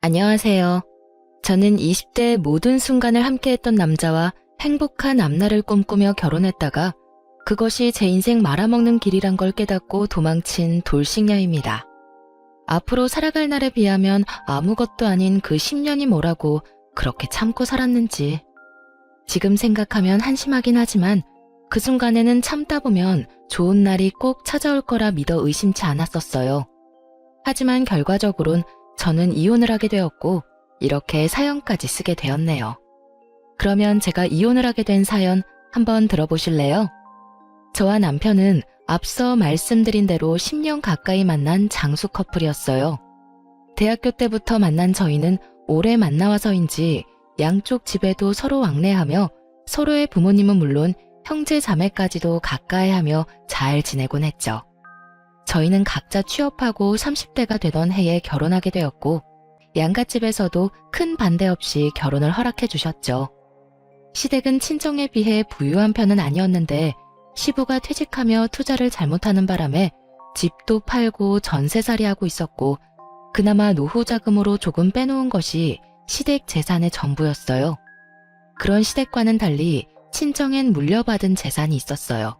안녕하세요. 저는 20대의 모든 순간을 함께했던 남자와 행복한 앞날을 꿈꾸며 결혼했다가 그것이 제 인생 말아먹는 길이란 걸 깨닫고 도망친 돌싱녀입니다. 앞으로 살아갈 날에 비하면 아무것도 아닌 그 10년이 뭐라고 그렇게 참고 살았는지. 지금 생각하면 한심하긴 하지만 그 순간에는 참다 보면 좋은 날이 꼭 찾아올 거라 믿어 의심치 않았었어요. 하지만 결과적으론 저는 이혼을 하게 되었고 이렇게 사연까지 쓰게 되었네요. 그러면 제가 이혼을 하게 된 사연 한번 들어보실래요? 저와 남편은 앞서 말씀드린 대로 10년 가까이 만난 장수 커플이었어요. 대학교 때부터 만난 저희는 오래 만나와서인지 양쪽 집에도 서로 왕래하며 서로의 부모님은 물론 형제 자매까지도 가까이하며 잘 지내곤 했죠. 저희는 각자 취업하고 30대가 되던 해에 결혼하게 되었고 양갓집에서도 큰 반대 없이 결혼을 허락해 주셨죠. 시댁은 친정에 비해 부유한 편은 아니었는데 시부가 퇴직하며 투자를 잘못하는 바람에 집도 팔고 전세살이 하고 있었고 그나마 노후 자금으로 조금 빼놓은 것이 시댁 재산의 전부였어요. 그런 시댁과는 달리 친정엔 물려받은 재산이 있었어요.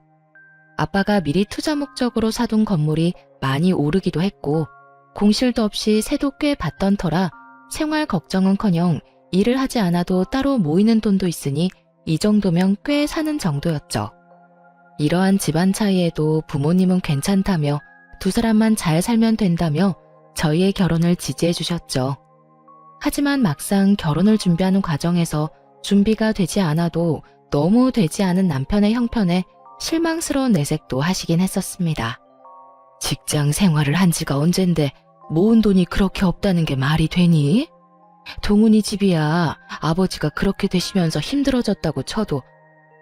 아빠가 미리 투자 목적으로 사둔 건물이 많이 오르기도 했고 공실도 없이 세도 꽤 받던 터라 생활 걱정은커녕 일을 하지 않아도 따로 모이는 돈도 있으니 이 정도면 꽤 사는 정도였죠. 이러한 집안 차이에도 부모님은 괜찮다며 두 사람만 잘 살면 된다며 저희의 결혼을 지지해 주셨죠. 하지만 막상 결혼을 준비하는 과정에서 준비가 되지 않아도 너무 되지 않은 남편의 형편에 실망스러운 내색도 하시긴 했었습니다. 직장 생활을 한 지가 언젠데 모은 돈이 그렇게 없다는 게 말이 되니? 동훈이 집이야 아버지가 그렇게 되시면서 힘들어졌다고 쳐도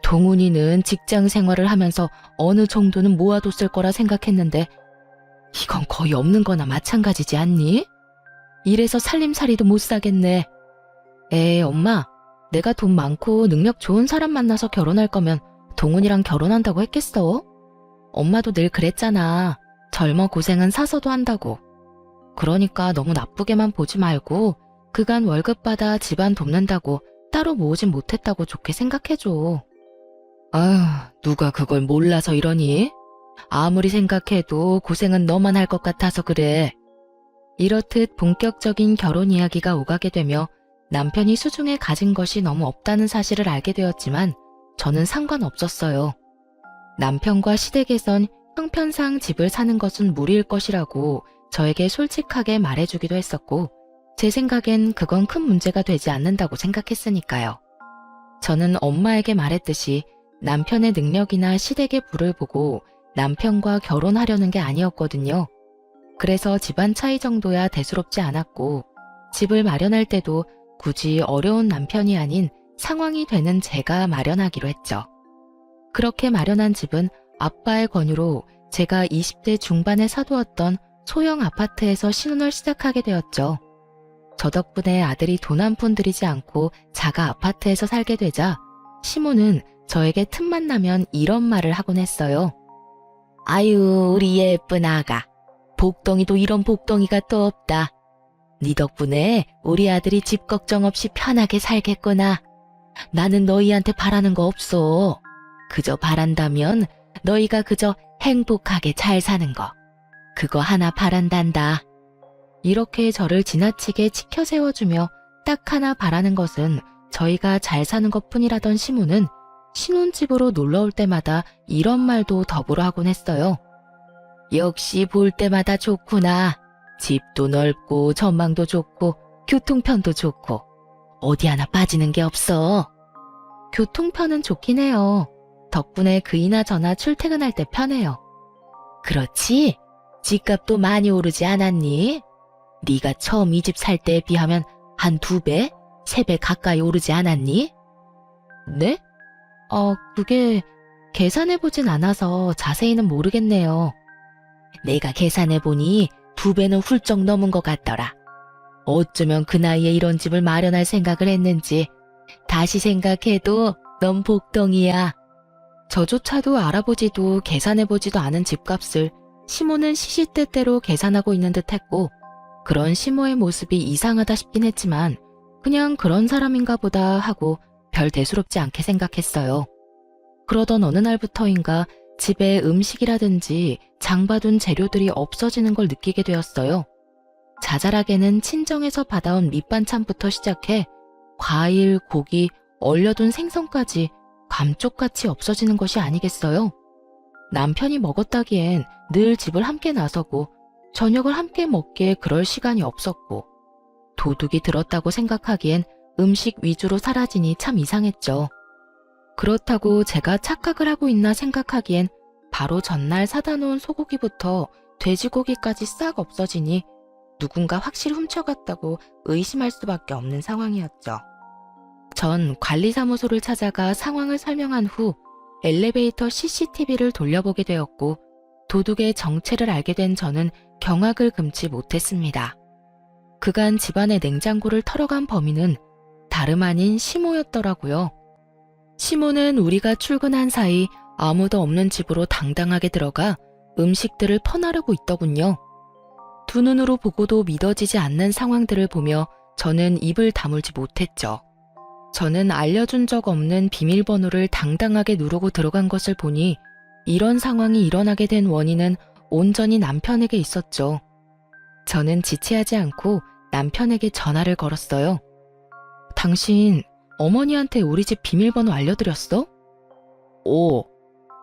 동훈이는 직장 생활을 하면서 어느 정도는 모아뒀을 거라 생각했는데 이건 거의 없는 거나 마찬가지지 않니? 이래서 살림살이도 못 사겠네. 엄마, 내가 돈 많고 능력 좋은 사람 만나서 결혼할 거면 동훈이랑 결혼한다고 했겠어? 엄마도 늘 그랬잖아. 젊어 고생은 사서도 한다고. 그러니까 너무 나쁘게만 보지 말고 그간 월급 받아 집안 돕는다고 따로 모으진 못했다고 좋게 생각해줘. 아휴, 누가 그걸 몰라서 이러니? 아무리 생각해도 고생은 너만 할 것 같아서 그래. 이렇듯 본격적인 결혼 이야기가 오가게 되며 남편이 수중에 가진 것이 너무 없다는 사실을 알게 되었지만 저는 상관없었어요. 남편과 시댁에선 형편상 집을 사는 것은 무리일 것이라고 저에게 솔직하게 말해주기도 했었고 제 생각엔 그건 큰 문제가 되지 않는다고 생각했으니까요. 저는 엄마에게 말했듯이 남편의 능력이나 시댁의 부를 보고 남편과 결혼하려는 게 아니었거든요. 그래서 집안 차이 정도야 대수롭지 않았고 집을 마련할 때도 굳이 어려운 남편이 아닌 상황이 되는 제가 마련하기로 했죠. 그렇게 마련한 집은 아빠의 권유로 제가 20대 중반에 사두었던 소형 아파트에서 신혼을 시작하게 되었죠. 저 덕분에 아들이 돈 한 푼 들이지 않고 자가 아파트에서 살게 되자 시모는 저에게 틈만 나면 이런 말을 하곤 했어요. 아유, 우리 예쁜 아가. 복덩이도 이런 복덩이가 또 없다. 네 덕분에 우리 아들이 집 걱정 없이 편하게 살겠구나. 나는 너희한테 바라는 거 없어. 그저 바란다면 너희가 그저 행복하게 잘 사는 거. 그거 하나 바란단다. 이렇게 저를 지나치게 치켜 세워주며 딱 하나 바라는 것은 저희가 잘 사는 것뿐이라던 시모는 신혼집으로 놀러올 때마다 이런 말도 더불어 하곤 했어요. 역시 볼 때마다 좋구나. 집도 넓고 전망도 좋고 교통편도 좋고 어디 하나 빠지는 게 없어. 교통편은 좋긴 해요. 덕분에 그이나 저나 출퇴근할 때 편해요. 그렇지? 집값도 많이 오르지 않았니? 네가 처음 이 집 살 때에 비하면 한 2배, 3배 가까이 오르지 않았니? 네? 그게 계산해보진 않아서 자세히는 모르겠네요. 내가 계산해보니 2배는 훌쩍 넘은 것 같더라. 어쩌면 그 나이에 이런 집을 마련할 생각을 했는지 다시 생각해도 넌 복덩이야. 저조차도 알아보지도 계산해보지도 않은 집값을 시모는 시시때때로 계산하고 있는 듯 했고 그런 시모의 모습이 이상하다 싶긴 했지만 그냥 그런 사람인가 보다 하고 별 대수롭지 않게 생각했어요. 그러던 어느 날부터인가 집에 음식이라든지 장봐둔 재료들이 없어지는 걸 느끼게 되었어요. 자잘하게는 친정에서 받아온 밑반찬부터 시작해 과일, 고기, 얼려둔 생선까지 감쪽같이 없어지는 것이 아니겠어요? 남편이 먹었다기엔 늘 집을 함께 나서고 저녁을 함께 먹기에 그럴 시간이 없었고 도둑이 들었다고 생각하기엔 음식 위주로 사라지니 참 이상했죠. 그렇다고 제가 착각을 하고 있나 생각하기엔 바로 전날 사다 놓은 소고기부터 돼지고기까지 싹 없어지니 누군가 확실히 훔쳐갔다고 의심할 수밖에 없는 상황이었죠. 전 관리사무소를 찾아가 상황을 설명한 후 엘리베이터 CCTV를 돌려보게 되었고 도둑의 정체를 알게 된 저는 경악을 금치 못했습니다. 그간 집안의 냉장고를 털어간 범인은 다름 아닌 시모였더라고요. 시모는 우리가 출근한 사이 아무도 없는 집으로 당당하게 들어가 음식들을 퍼나르고 있더군요. 두 눈으로 보고도 믿어지지 않는 상황들을 보며 저는 입을 다물지 못했죠. 저는 알려준 적 없는 비밀번호를 당당하게 누르고 들어간 것을 보니 이런 상황이 일어나게 된 원인은 온전히 남편에게 있었죠. 저는 지체하지 않고 남편에게 전화를 걸었어요. 당신 어머니한테 우리 집 비밀번호 알려드렸어?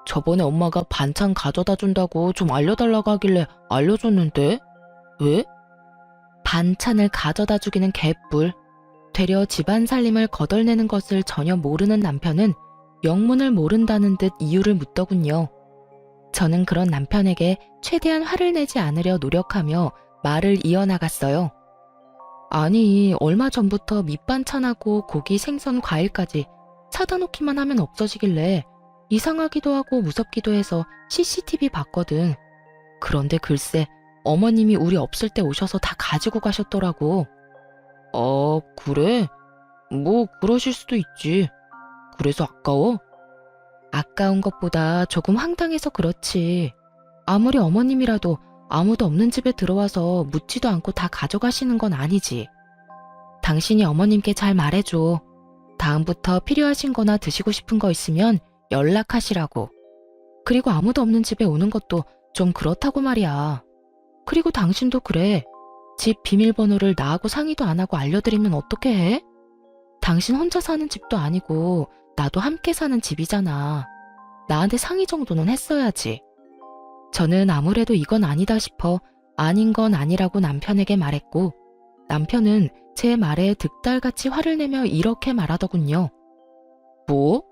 저번에 엄마가 반찬 가져다 준다고 좀 알려달라고 하길래 알려줬는데? 왜? 반찬을 가져다 주기는 개뿔. 되려 집안 살림을 거덜내는 것을 전혀 모르는 남편은 영문을 모른다는 듯 이유를 묻더군요. 저는 그런 남편에게 최대한 화를 내지 않으려 노력하며 말을 이어나갔어요. 아니, 얼마 전부터 밑반찬하고 고기, 생선, 과일까지 사다 놓기만 하면 없어지길래 이상하기도 하고 무섭기도 해서 CCTV 봤거든. 그런데 글쎄 어머님이 우리 없을 때 오셔서 다 가지고 가셨더라고. 그래? 뭐 그러실 수도 있지. 그래서 아까워? 아까운 것보다 조금 황당해서 그렇지. 아무리 어머님이라도 아무도 없는 집에 들어와서 묻지도 않고 다 가져가시는 건 아니지. 당신이 어머님께 잘 말해줘. 다음부터 필요하신 거나 드시고 싶은 거 있으면 연락하시라고. 그리고 아무도 없는 집에 오는 것도 좀 그렇다고 말이야. 그리고 당신도 그래. 집 비밀번호를 나하고 상의도 안 하고 알려드리면 어떻게 해? 당신 혼자 사는 집도 아니고 나도 함께 사는 집이잖아. 나한테 상의 정도는 했어야지. 저는 아무래도 이건 아니다 싶어 아닌 건 아니라고 남편에게 말했고 남편은 제 말에 득달같이 화를 내며 이렇게 말하더군요. 뭐?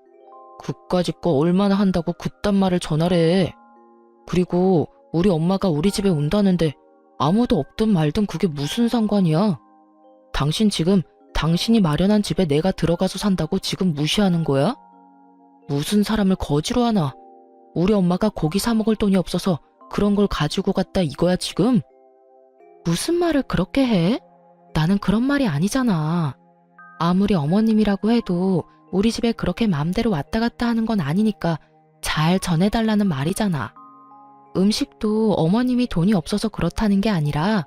그까짓 거 얼마나 한다고 그딴 말을 전하래. 그리고 우리 엄마가 우리 집에 온다는데 아무도 없든 말든 그게 무슨 상관이야? 당신 지금 당신이 마련한 집에 내가 들어가서 산다고 지금 무시하는 거야? 무슨 사람을 거지로 하나? 우리 엄마가 고기 사 먹을 돈이 없어서 그런 걸 가지고 갔다 이거야 지금? 무슨 말을 그렇게 해? 나는 그런 말이 아니잖아. 아무리 어머님이라고 해도 우리 집에 그렇게 마음대로 왔다 갔다 하는 건 아니니까 잘 전해달라는 말이잖아. 음식도 어머님이 돈이 없어서 그렇다는 게 아니라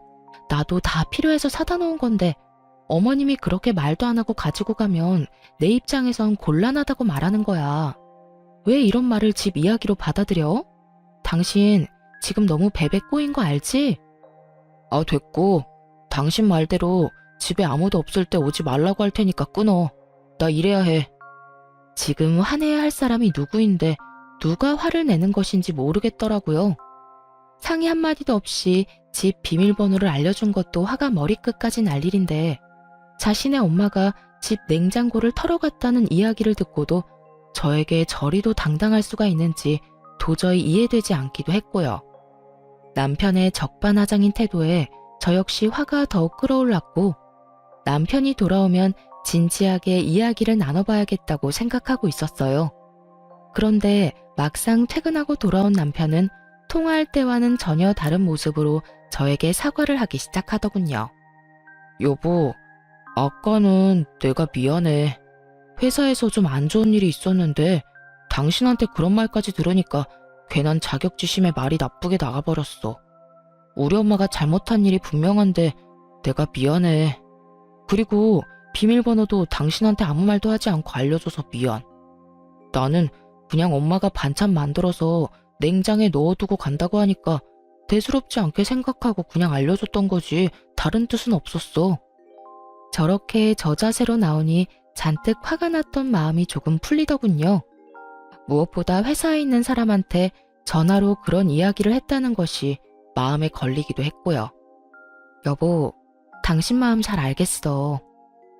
나도 다 필요해서 사다 놓은 건데 어머님이 그렇게 말도 안 하고 가지고 가면 내 입장에선 곤란하다고 말하는 거야. 왜 이런 말을 집 이야기로 받아들여? 당신 지금 너무 베베 꼬인 거 알지? 됐고. 당신 말대로 집에 아무도 없을 때 오지 말라고 할 테니까 끊어. 나 일해야 해. 지금 화내야 할 사람이 누구인데 누가 화를 내는 것인지 모르겠더라고요. 상의 한마디도 없이 집 비밀번호를 알려준 것도 화가 머리끝까지 날 일인데 자신의 엄마가 집 냉장고를 털어갔다는 이야기를 듣고도 저에게 저리도 당당할 수가 있는지 도저히 이해되지 않기도 했고요. 남편의 적반하장인 태도에 저 역시 화가 더욱 끌어올랐고 남편이 돌아오면 진지하게 이야기를 나눠봐야겠다고 생각하고 있었어요. 그런데 막상 퇴근하고 돌아온 남편은 통화할 때와는 전혀 다른 모습으로 저에게 사과를 하기 시작하더군요. 여보, 아까는 내가 미안해. 회사에서 좀 안 좋은 일이 있었는데 당신한테 그런 말까지 들으니까 괜한 자격지심에 말이 나쁘게 나가버렸어. 우리 엄마가 잘못한 일이 분명한데 내가 미안해. 그리고 비밀번호도 당신한테 아무 말도 하지 않고 알려줘서 미안. 나는 그냥 엄마가 반찬 만들어서 냉장에 넣어두고 간다고 하니까 대수롭지 않게 생각하고 그냥 알려줬던 거지 다른 뜻은 없었어. 저렇게 저자세로 나오니 잔뜩 화가 났던 마음이 조금 풀리더군요. 무엇보다 회사에 있는 사람한테 전화로 그런 이야기를 했다는 것이 마음에 걸리기도 했고요. 여보, 당신 마음 잘 알겠어.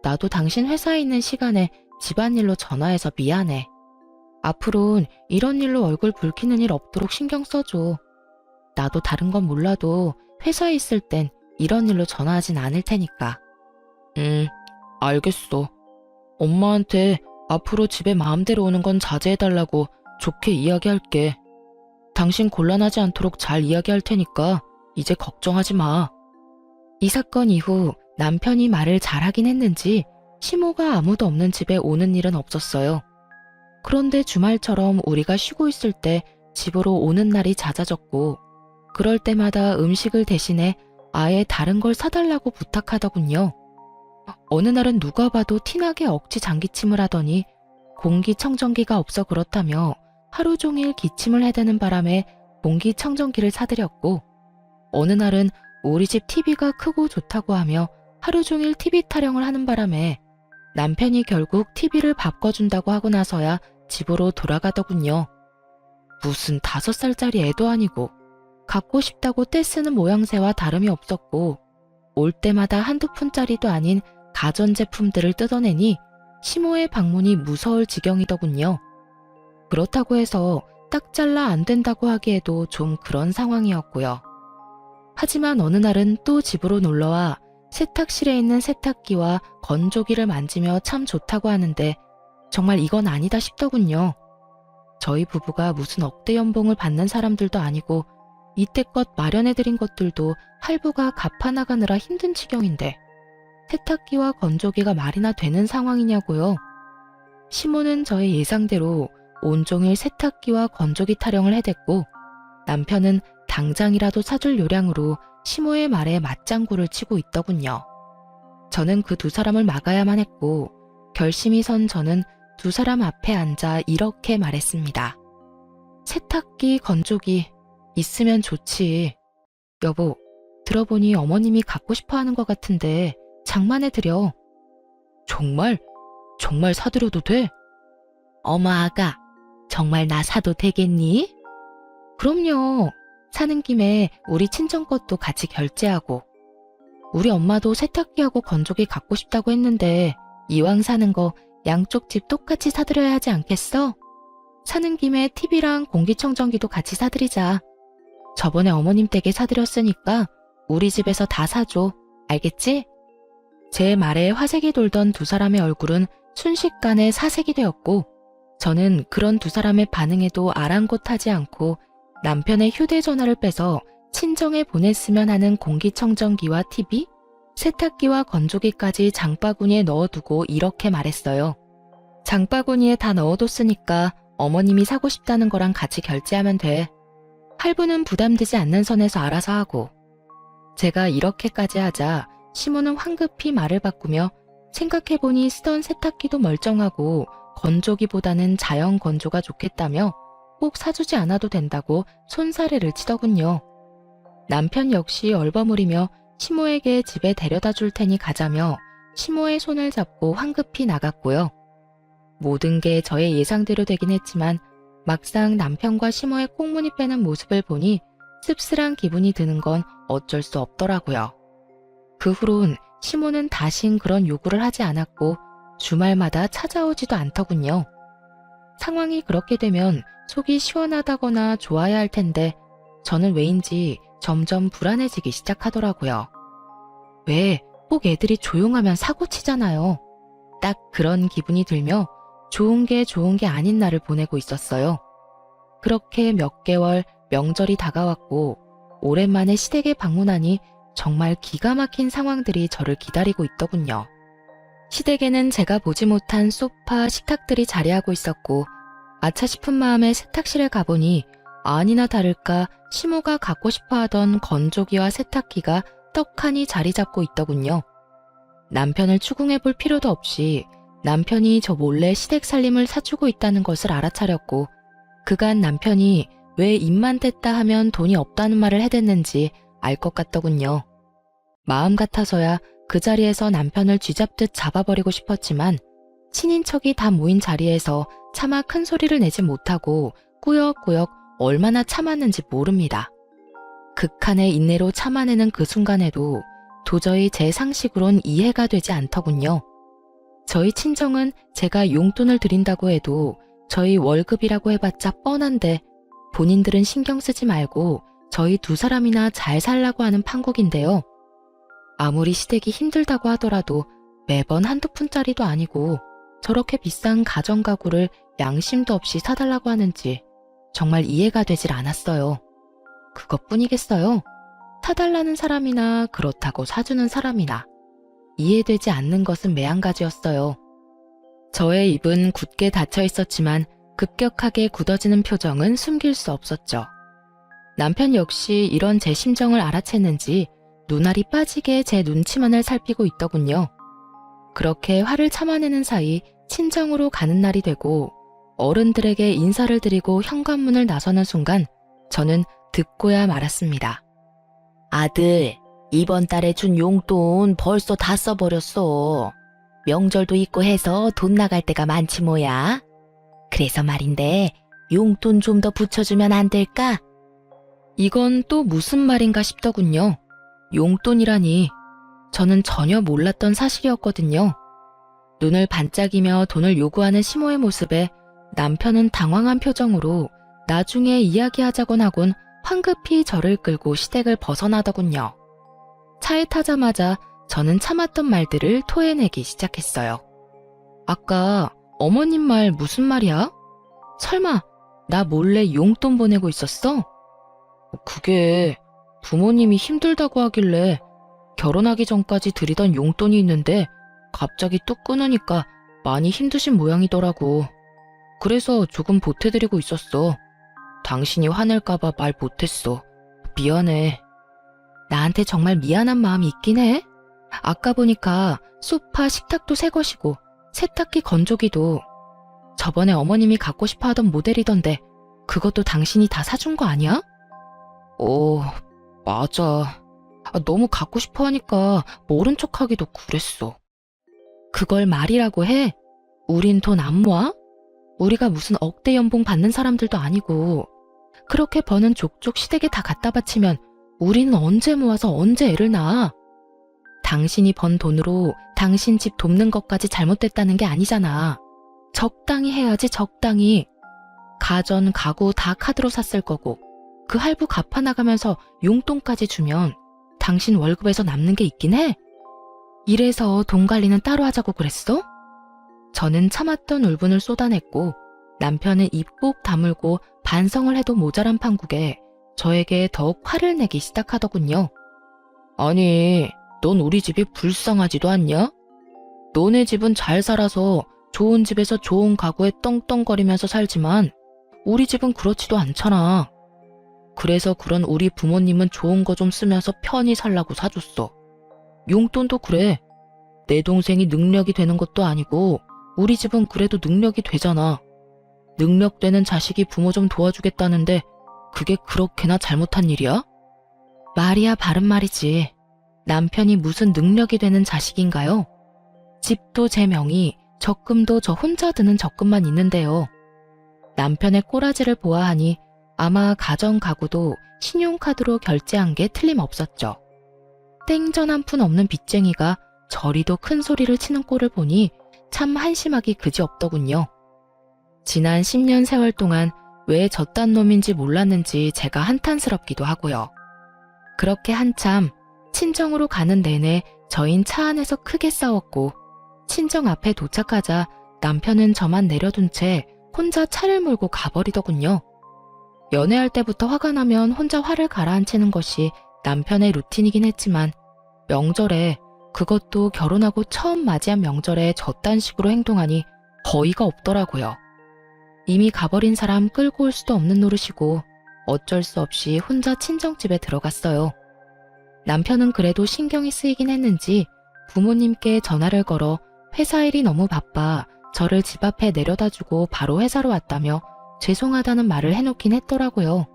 나도 당신 회사에 있는 시간에 집안일로 전화해서 미안해. 앞으론 이런 일로 얼굴 붉히는 일 없도록 신경 써줘. 나도 다른 건 몰라도 회사에 있을 땐 이런 일로 전화하진 않을 테니까. 알겠어. 엄마한테 앞으로 집에 마음대로 오는 건 자제해달라고 좋게 이야기할게. 당신 곤란하지 않도록 잘 이야기할 테니까 이제 걱정하지 마. 이 사건 이후 남편이 말을 잘하긴 했는지 시모가 아무도 없는 집에 오는 일은 없었어요. 그런데 주말처럼 우리가 쉬고 있을 때 집으로 오는 날이 잦아졌고 그럴 때마다 음식을 대신해 아예 다른 걸 사달라고 부탁하더군요. 어느 날은 누가 봐도 티나게 억지 장기침을 하더니 공기청정기가 없어 그렇다며 하루 종일 기침을 해대는 바람에 공기청정기를 사드렸고 어느 날은 우리 집 TV가 크고 좋다고 하며 하루 종일 TV 타령을 하는 바람에 남편이 결국 TV를 바꿔준다고 하고 나서야 집으로 돌아가더군요. 무슨 5살짜리 애도 아니고 갖고 싶다고 떼쓰는 모양새와 다름이 없었고 올 때마다 한두 푼짜리도 아닌 가전제품들을 뜯어내니 시모의 방문이 무서울 지경이더군요. 그렇다고 해서 딱 잘라 안 된다고 하기에도 좀 그런 상황이었고요. 하지만 어느 날은 또 집으로 놀러와 세탁실에 있는 세탁기와 건조기를 만지며 참 좋다고 하는데 정말 이건 아니다 싶더군요. 저희 부부가 무슨 억대 연봉을 받는 사람들도 아니고 이때껏 마련해드린 것들도 할부가 갚아나가느라 힘든 지경인데 세탁기와 건조기가 말이나 되는 상황이냐고요. 시모는 저의 예상대로 온종일 세탁기와 건조기 타령을 해댔고 남편은 당장이라도 사줄 요량으로 시모의 말에 맞장구를 치고 있더군요. 저는 그 두 사람을 막아야만 했고 결심이 선 저는 두 사람 앞에 앉아 이렇게 말했습니다. 세탁기, 건조기 있으면 좋지. 여보, 들어보니 어머님이 갖고 싶어하는 것 같은데 장만해드려. 정말? 정말 사드려도 돼? 어머 아가, 정말 나 사도 되겠니? 그럼요. 사는 김에 우리 친정 것도 같이 결제하고. 우리 엄마도 세탁기하고 건조기 갖고 싶다고 했는데 이왕 사는 거 양쪽 집 똑같이 사드려야 하지 않겠어? 사는 김에 TV랑 공기청정기도 같이 사드리자. 저번에 어머님 댁에 사드렸으니까 우리 집에서 다 사줘. 알겠지? 제 말에 화색이 돌던 두 사람의 얼굴은 순식간에 사색이 되었고 저는 그런 두 사람의 반응에도 아랑곳하지 않고 남편의 휴대전화를 빼서 친정에 보냈으면 하는 공기청정기와 TV, 세탁기와 건조기까지 장바구니에 넣어두고 이렇게 말했어요. 장바구니에 다 넣어뒀으니까 어머님이 사고 싶다는 거랑 같이 결제하면 돼. 할부는 부담되지 않는 선에서 알아서 하고. 제가 이렇게까지 하자 시모는 황급히 말을 바꾸며 생각해보니 쓰던 세탁기도 멀쩡하고 건조기보다는 자연 건조가 좋겠다며 꼭 사주지 않아도 된다고 손사래를 치더군요. 남편 역시 얼버무리며 시모에게 집에 데려다 줄 테니 가자며 시모의 손을 잡고 황급히 나갔고요. 모든 게 저의 예상대로 되긴 했지만 막상 남편과 시모의 꽁무니 빼는 모습을 보니 씁쓸한 기분이 드는 건 어쩔 수 없더라고요. 그 후론 시모는 다신 그런 요구를 하지 않았고 주말마다 찾아오지도 않더군요. 상황이 그렇게 되면 속이 시원하다거나 좋아야 할 텐데 저는 왜인지 점점 불안해지기 시작하더라고요. 왜 꼭 애들이 조용하면 사고치잖아요. 딱 그런 기분이 들며 좋은 게 아닌 날을 보내고 있었어요. 그렇게 몇 개월 명절이 다가왔고 오랜만에 시댁에 방문하니 정말 기가 막힌 상황들이 저를 기다리고 있더군요. 시댁에는 제가 보지 못한 소파, 식탁들이 자리하고 있었고 아차 싶은 마음에 세탁실에 가보니 아니나 다를까 시모가 갖고 싶어하던 건조기와 세탁기가 떡하니 자리 잡고 있더군요. 남편을 추궁해 볼 필요도 없이 남편이 저 몰래 시댁 살림을 사주고 있다는 것을 알아차렸고, 그간 남편이 왜 입만 뗐다 하면 돈이 없다는 말을 해댔는지 알 것 같더군요. 마음 같아서야 그 자리에서 남편을 쥐잡듯 잡아버리고 싶었지만 친인척이 다 모인 자리에서 차마 큰 소리를 내지 못하고 꾸역꾸역 얼마나 참았는지 모릅니다. 극한의 인내로 참아내는 그 순간에도 도저히 제 상식으론 이해가 되지 않더군요. 저희 친정은 제가 용돈을 드린다고 해도 저희 월급이라고 해봤자 뻔한데 본인들은 신경 쓰지 말고 저희 두 사람이나 잘 살라고 하는 판국인데요. 아무리 시댁이 힘들다고 하더라도 매번 한두 푼짜리도 아니고 저렇게 비싼 가전가구를 양심도 없이 사달라고 하는지 정말 이해가 되질 않았어요. 그것뿐이겠어요. 사달라는 사람이나 그렇다고 사주는 사람이나 이해되지 않는 것은 매한가지였어요. 저의 입은 굳게 닫혀 있었지만 급격하게 굳어지는 표정은 숨길 수 없었죠. 남편 역시 이런 제 심정을 알아챘는지 눈알이 빠지게 제 눈치만을 살피고 있더군요. 그렇게 화를 참아내는 사이 친정으로 가는 날이 되고 어른들에게 인사를 드리고 현관문을 나서는 순간 저는 듣고야 말았습니다. 아들, 이번 달에 준 용돈 벌써 다 써버렸어. 명절도 있고 해서 돈 나갈 때가 많지 뭐야. 그래서 말인데 용돈 좀 더 붙여주면 안 될까? 이건 또 무슨 말인가 싶더군요. 용돈이라니 저는 전혀 몰랐던 사실이었거든요. 눈을 반짝이며 돈을 요구하는 시모의 모습에 남편은 당황한 표정으로 나중에 이야기하자곤 하곤 황급히 저를 끌고 시댁을 벗어나더군요. 차에 타자마자 저는 참았던 말들을 토해내기 시작했어요. 아까 어머님 말 무슨 말이야? 설마 나 몰래 용돈 보내고 있었어? 그게 부모님이 힘들다고 하길래 결혼하기 전까지 드리던 용돈이 있는데 갑자기 뚝 끊으니까 많이 힘드신 모양이더라고. 그래서 조금 보태드리고 있었어. 당신이 화낼까봐 말 못했어. 미안해. 나한테 정말 미안한 마음이 있긴 해. 아까 보니까 소파, 식탁도 새 것이고 세탁기, 건조기도 저번에 어머님이 갖고 싶어 하던 모델이던데 그것도 당신이 다 사준 거 아니야? 맞아. 너무 갖고 싶어 하니까 모른 척하기도 그랬어. 그걸 말이라고 해? 우린 돈 안 모아? 우리가 무슨 억대 연봉 받는 사람들도 아니고 그렇게 버는 족족 시댁에 다 갖다 바치면 우리는 언제 모아서 언제 애를 낳아? 당신이 번 돈으로 당신 집 돕는 것까지 잘못됐다는 게 아니잖아. 적당히 해야지, 적당히. 가전, 가구 다 카드로 샀을 거고 그 할부 갚아나가면서 용돈까지 주면 당신 월급에서 남는 게 있긴 해? 이래서 돈 관리는 따로 하자고 그랬어? 저는 참았던 울분을 쏟아냈고 남편은 입 꼭 다물고 반성을 해도 모자란 판국에 저에게 더욱 화를 내기 시작하더군요. 아니, 넌 우리 집이 불쌍하지도 않냐? 너네 집은 잘 살아서 좋은 집에서 좋은 가구에 떵떵거리면서 살지만 우리 집은 그렇지도 않잖아. 그래서 그런 우리 부모님은 좋은 거 좀 쓰면서 편히 살라고 사줬어. 용돈도 그래. 내 동생이 능력이 되는 것도 아니고 우리 집은 그래도 능력이 되잖아. 능력 되는 자식이 부모 좀 도와주겠다는데 그게 그렇게나 잘못한 일이야? 말이야 바른 말이지. 남편이 무슨 능력이 되는 자식인가요? 집도 제 명의, 적금도 저 혼자 드는 적금만 있는데요. 남편의 꼬라지를 보아하니 아마 가전 가구도 신용카드로 결제한 게 틀림없었죠. 땡전 한 푼 없는 빚쟁이가 저리도 큰 소리를 치는 꼴을 보니 참 한심하기 그지없더군요. 지난 10년 세월 동안 왜 저딴 놈인지 몰랐는지 제가 한탄스럽기도 하고요. 그렇게 한참 친정으로 가는 내내 저흰 차 안에서 크게 싸웠고 친정 앞에 도착하자 남편은 저만 내려둔 채 혼자 차를 몰고 가버리더군요. 연애할 때부터 화가 나면 혼자 화를 가라앉히는 것이 남편의 루틴이긴 했지만 명절에, 그것도 결혼하고 처음 맞이한 명절에 저딴 식으로 행동하니 어이가 없더라고요. 이미 가버린 사람 끌고 올 수도 없는 노릇이고 어쩔 수 없이 혼자 친정집에 들어갔어요. 남편은 그래도 신경이 쓰이긴 했는지 부모님께 전화를 걸어 회사 일이 너무 바빠 저를 집 앞에 내려다주고 바로 회사로 왔다며 죄송하다는 말을 해놓긴 했더라고요.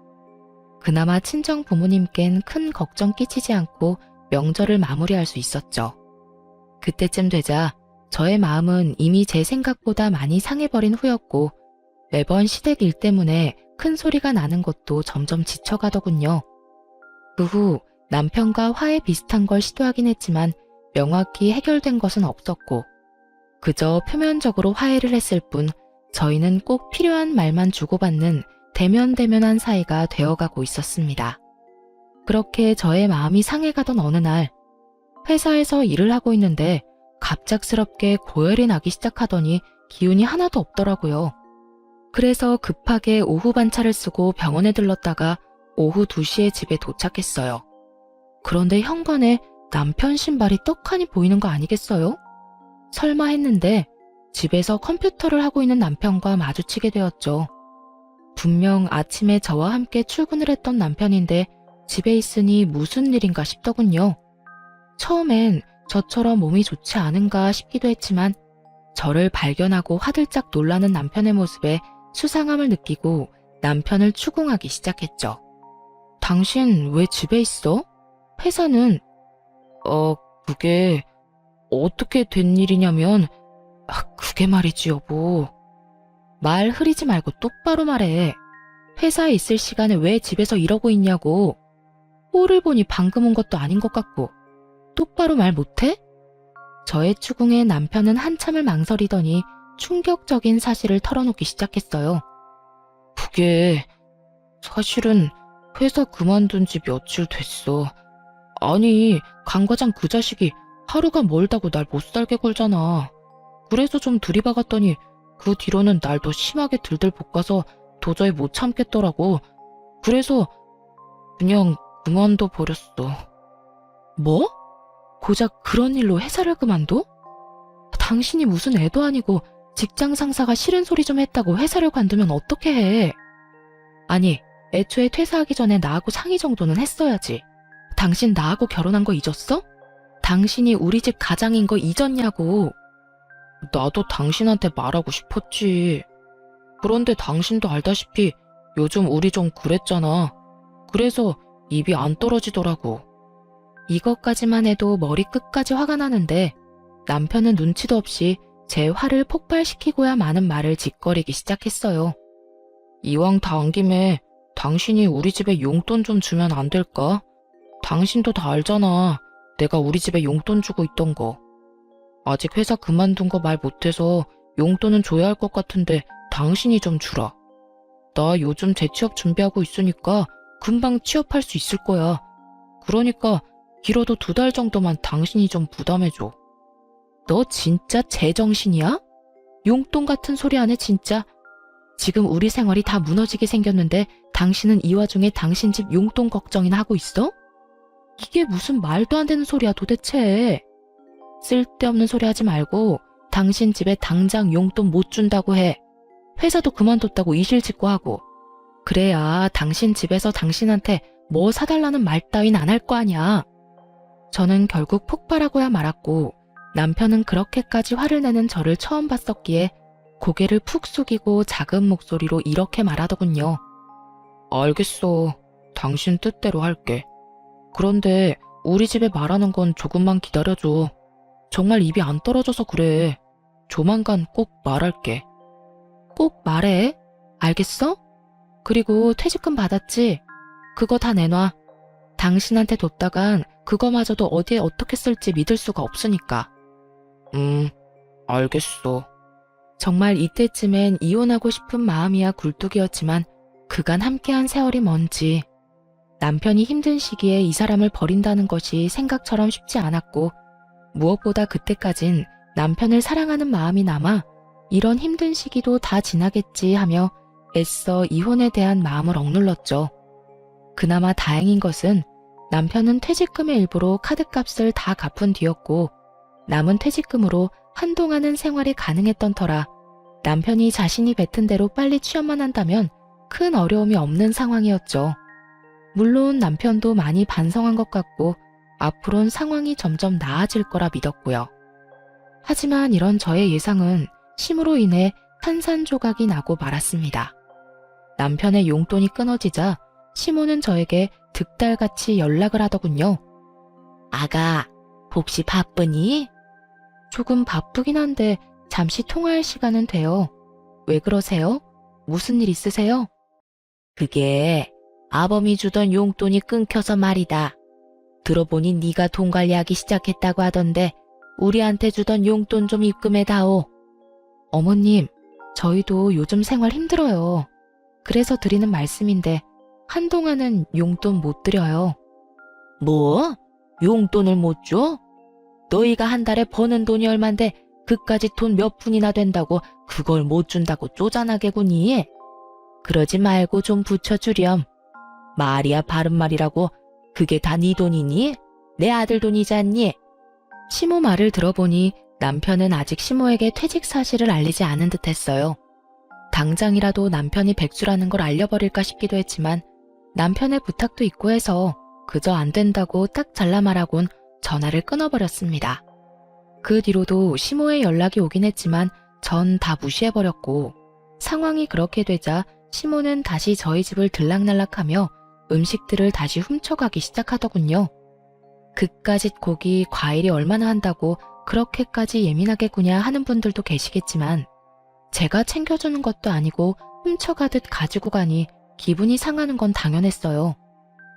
그나마 친정 부모님껜 큰 걱정 끼치지 않고 명절을 마무리할 수 있었죠. 그때쯤 되자 저의 마음은 이미 제 생각보다 많이 상해버린 후였고 매번 시댁 일 때문에 큰 소리가 나는 것도 점점 지쳐가더군요. 그 후 남편과 화해 비슷한 걸 시도하긴 했지만 명확히 해결된 것은 없었고 그저 표면적으로 화해를 했을 뿐 저희는 꼭 필요한 말만 주고받는 대면대면한 사이가 되어가고 있었습니다. 그렇게 저의 마음이 상해가던 어느 날 회사에서 일을 하고 있는데 갑작스럽게 고열이 나기 시작하더니 기운이 하나도 없더라고요. 그래서 급하게 오후 반차를 쓰고 병원에 들렀다가 오후 2시에 집에 도착했어요. 그런데 현관에 남편 신발이 떡하니 보이는 거 아니겠어요? 설마 했는데 집에서 컴퓨터를 하고 있는 남편과 마주치게 되었죠. 분명 아침에 저와 함께 출근을 했던 남편인데 집에 있으니 무슨 일인가 싶더군요. 처음엔 저처럼 몸이 좋지 않은가 싶기도 했지만 저를 발견하고 화들짝 놀라는 남편의 모습에 수상함을 느끼고 남편을 추궁하기 시작했죠. 당신 왜 집에 있어? 회사는? 그게 어떻게 된 일이냐면 그게 말이지 여보. 말 흐리지 말고 똑바로 말해. 회사에 있을 시간에 왜 집에서 이러고 있냐고. 꼴을 보니 방금 온 것도 아닌 것 같고. 똑바로 말 못해? 저의 추궁에 남편은 한참을 망설이더니 충격적인 사실을 털어놓기 시작했어요. 그게 사실은 회사 그만둔 지 며칠 됐어. 아니, 강 과장 그 자식이 하루가 멀다고 날 못살게 굴잖아. 그래서 좀 들이박았더니 그 뒤로는 날 더 심하게 들들 볶아서 도저히 못 참겠더라고. 그래서 그냥 그만둬 버렸어. 뭐? 고작 그런 일로 회사를 그만둬? 당신이 무슨 애도 아니고 직장 상사가 싫은 소리 좀 했다고 회사를 관두면 어떻게 해? 아니, 애초에 퇴사하기 전에 나하고 상의 정도는 했어야지. 당신 나하고 결혼한 거 잊었어? 당신이 우리 집 가장인 거 잊었냐고. 나도 당신한테 말하고 싶었지. 그런데 당신도 알다시피 요즘 우리 좀 그랬잖아. 그래서 입이 안 떨어지더라고. 이것까지만 해도 머리 끝까지 화가 나는데 남편은 눈치도 없이 제 화를 폭발시키고야 마는 말을 짓거리기 시작했어요. 이왕 다 온 김에 당신이 우리 집에 용돈 좀 주면 안 될까? 당신도 다 알잖아. 내가 우리 집에 용돈 주고 있던 거. 아직 회사 그만둔 거 말 못해서 용돈은 줘야 할 것 같은데 당신이 좀 주라. 나 요즘 재취업 준비하고 있으니까 금방 취업할 수 있을 거야. 그러니까 길어도 2달 정도만 당신이 좀 부담해줘. 너 진짜 제정신이야? 용돈 같은 소리 안 해 진짜. 지금 우리 생활이 다 무너지게 생겼는데 당신은 이 와중에 당신 집 용돈 걱정이나 하고 있어? 이게 무슨 말도 안 되는 소리야 도대체. 쓸데없는 소리 하지 말고 당신 집에 당장 용돈 못 준다고 해. 회사도 그만뒀다고 이실직고 하고. 그래야 당신 집에서 당신한테 뭐 사달라는 말 따윈 안 할 거 아니야. 저는 결국 폭발하고야 말았고 남편은 그렇게까지 화를 내는 저를 처음 봤었기에 고개를 푹 숙이고 작은 목소리로 이렇게 말하더군요. 알겠어. 당신 뜻대로 할게. 그런데 우리 집에 말하는 건 조금만 기다려줘. 정말 입이 안 떨어져서 그래. 조만간 꼭 말할게. 꼭 말해. 알겠어? 그리고 퇴직금 받았지? 그거 다 내놔. 당신한테 뒀다간 그거마저도 어디에 어떻게 쓸지 믿을 수가 없으니까. 알겠어. 정말 이때쯤엔 이혼하고 싶은 마음이야 굴뚝이었지만 그간 함께한 세월이 뭔지. 남편이 힘든 시기에 이 사람을 버린다는 것이 생각처럼 쉽지 않았고 무엇보다 그때까진 남편을 사랑하는 마음이 남아 이런 힘든 시기도 다 지나겠지 하며 애써 이혼에 대한 마음을 억눌렀죠. 그나마 다행인 것은 남편은 퇴직금의 일부로 카드값을 다 갚은 뒤였고 남은 퇴직금으로 한동안은 생활이 가능했던 터라 남편이 자신이 뱉은 대로 빨리 취업만 한다면 큰 어려움이 없는 상황이었죠. 물론 남편도 많이 반성한 것 같고 앞으론 상황이 점점 나아질 거라 믿었고요. 하지만 이런 저의 예상은 심으로 인해 산산조각이 나고 말았습니다. 남편의 용돈이 끊어지자 시모는 저에게 득달같이 연락을 하더군요. 아가, 혹시 바쁘니? 조금 바쁘긴 한데 잠시 통화할 시간은 돼요. 왜 그러세요? 무슨 일 있으세요? 그게 아범이 주던 용돈이 끊겨서 말이다. 들어보니 네가 돈 관리하기 시작했다고 하던데 우리한테 주던 용돈 좀 입금해다오. 어머님, 저희도 요즘 생활 힘들어요. 그래서 드리는 말씀인데 한동안은 용돈 못 드려요. 뭐? 용돈을 못 줘? 너희가 한 달에 버는 돈이 얼만데 그까지 돈 몇 푼이나 된다고 그걸 못 준다고 쪼잔하게구니? 그러지 말고 좀 붙여주렴. 말이야 바른 말이라고. 그게 다 네 돈이니? 내 아들 돈이지 않니? 시모 말을 들어보니 남편은 아직 시모에게 퇴직 사실을 알리지 않은 듯 했어요. 당장이라도 남편이 백수라는 걸 알려버릴까 싶기도 했지만 남편의 부탁도 있고 해서 그저 안 된다고 딱 잘라 말하곤 전화를 끊어버렸습니다. 그 뒤로도 시모의 연락이 오긴 했지만 전 다 무시해버렸고 상황이 그렇게 되자 시모는 다시 저희 집을 들락날락하며 음식들을 다시 훔쳐가기 시작하더군요. 그까짓 고기, 과일이 얼마나 한다고 그렇게까지 예민하게 구냐 하는 분들도 계시겠지만 제가 챙겨주는 것도 아니고 훔쳐가듯 가지고 가니 기분이 상하는 건 당연했어요.